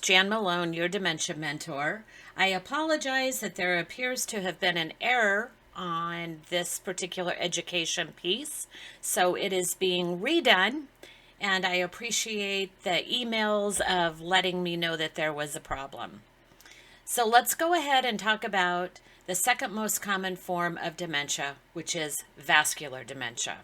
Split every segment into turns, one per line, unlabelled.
Jan Malone, your dementia mentor. I apologize that there appears to have been an error on this particular education piece, so it is being redone, and I appreciate the emails of letting me know that there was a problem. So let's go ahead and talk about the second most common form of dementia, which is vascular dementia.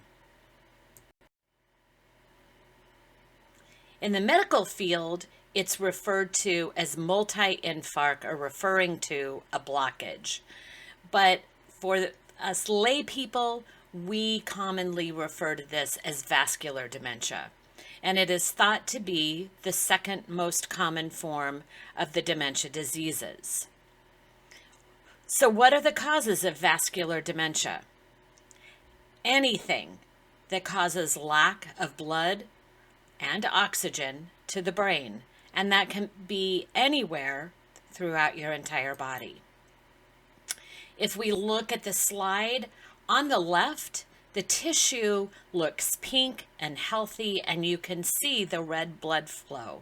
In the medical field, it's referred to as multi-infarct or referring to a blockage. But for us lay people, we commonly refer to this as vascular dementia. And it is thought to be the second most common form of the dementia diseases. So what are the causes of vascular dementia? Anything that causes lack of blood and oxygen to the brain, and that can be anywhere throughout your entire body. If we look at the slide on the left, the tissue looks pink and healthy, and you can see the red blood flow.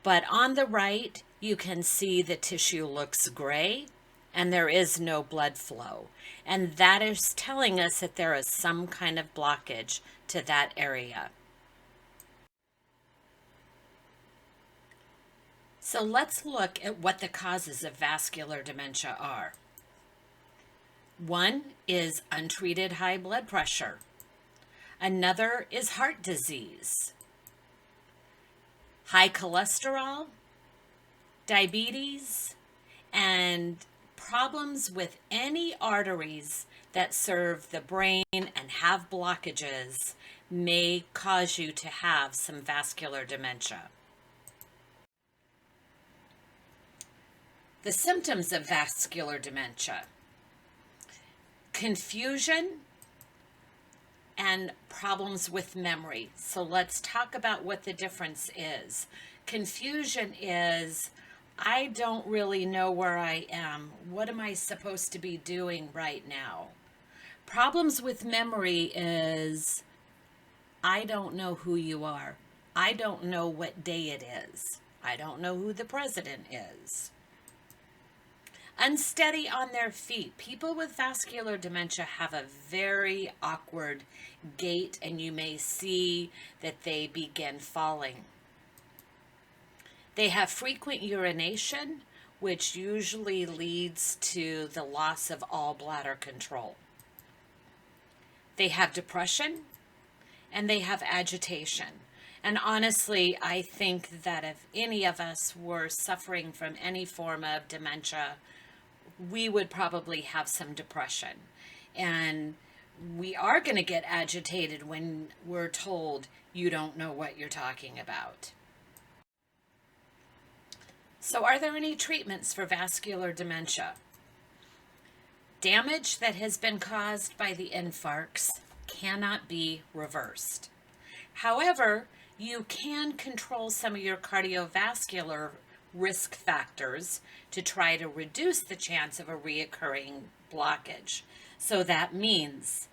But on the right, you can see the tissue looks gray and there is no blood flow. And that is telling us that there is some kind of blockage to that area. So let's look at what the causes of vascular dementia are. One is untreated high blood pressure. Another is heart disease, high cholesterol, diabetes, and problems with any arteries that serve the brain and have blockages may cause you to have some vascular dementia. The symptoms of vascular dementia: confusion and problems with memory. So let's talk about what the difference is. Confusion is, I don't really know where I am. What am I supposed to be doing right now? Problems with memory is, I don't know who you are. I don't know what day it is. I don't know who the president is. Unsteady on their feet. People with vascular dementia have a very awkward gait, and you may see that they begin falling. They have frequent urination, which usually leads to the loss of all bladder control. They have depression, and they have agitation. And honestly, I think that if any of us were suffering from any form of dementia, we would probably have some depression. And we are going to get agitated when we're told you don't know what you're talking about. So are there any treatments for vascular dementia? Damage that has been caused by the infarcts cannot be reversed. However, you can control some of your cardiovascular risk factors to try to reduce the chance of a reoccurring blockage. So that means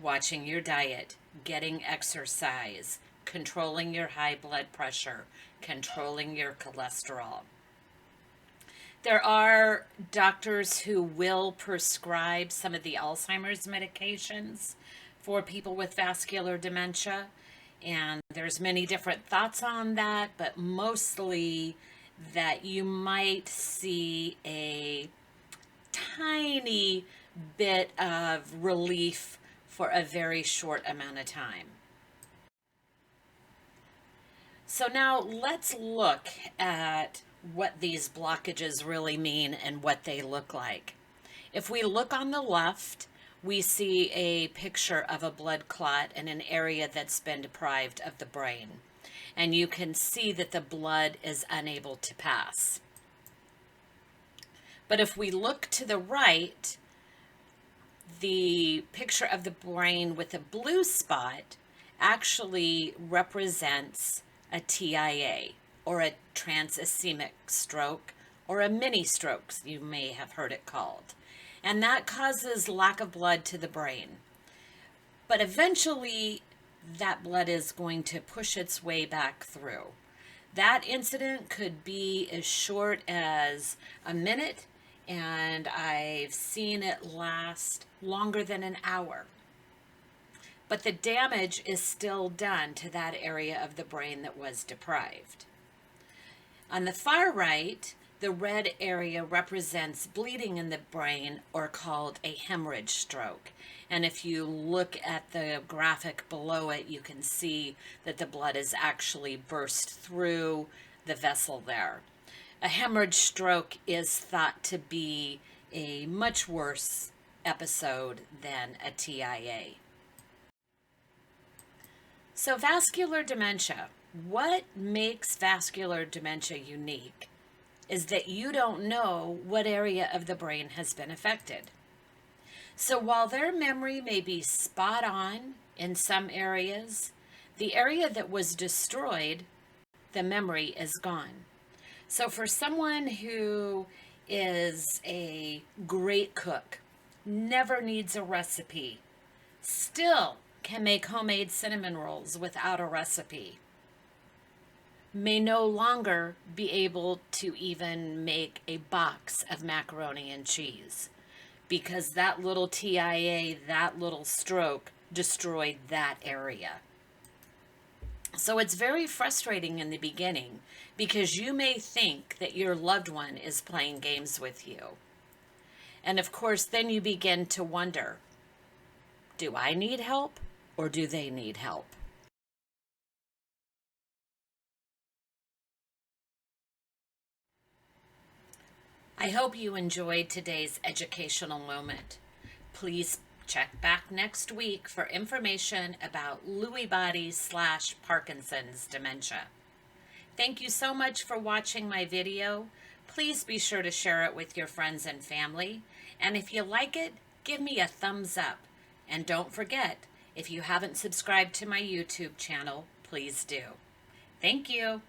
watching your diet, getting exercise, controlling your high blood pressure, controlling your cholesterol. There are doctors who will prescribe some of the Alzheimer's medications for people with vascular dementia, and there's many different thoughts on that, but mostly that you might see a tiny bit of relief for a very short amount of time. So now let's look at what these blockages really mean and what they look like. If we look on the left, we see a picture of a blood clot in an area that's been deprived of the brain. And you can see that the blood is unable to pass. But if we look to the right, the picture of the brain with a blue spot actually represents a TIA, or a transischemic stroke, or a mini stroke, you may have heard it called. And that causes lack of blood to the brain. But eventually, that blood is going to push its way back through. That incident could be as short as a minute, and I've seen it last longer than an hour. But the damage is still done to that area of the brain that was deprived. On the far right, the red area represents bleeding in the brain, or called a hemorrhage stroke. And if you look at the graphic below it, you can see that the blood is actually burst through the vessel there. A hemorrhage stroke is thought to be a much worse episode than a TIA. So vascular dementia. What makes vascular dementia unique is that you don't know what area of the brain has been affected. So while their memory may be spot on in some areas, the area that was destroyed, the memory is gone. So for someone who is a great cook, never needs a recipe, still can make homemade cinnamon rolls without a recipe, may no longer be able to even make a box of macaroni and cheese because that little TIA, that little stroke, destroyed that area. So it's very frustrating in the beginning because you may think that your loved one is playing games with you. And of course, then you begin to wonder, do I need help or do they need help? I hope you enjoyed today's educational moment. Please check back next week for information about Lewy body/Parkinson's dementia. Thank you so much for watching my video. Please be sure to share it with your friends and family. And if you like it, give me a thumbs up. And don't forget, if you haven't subscribed to my YouTube channel, please do. Thank you.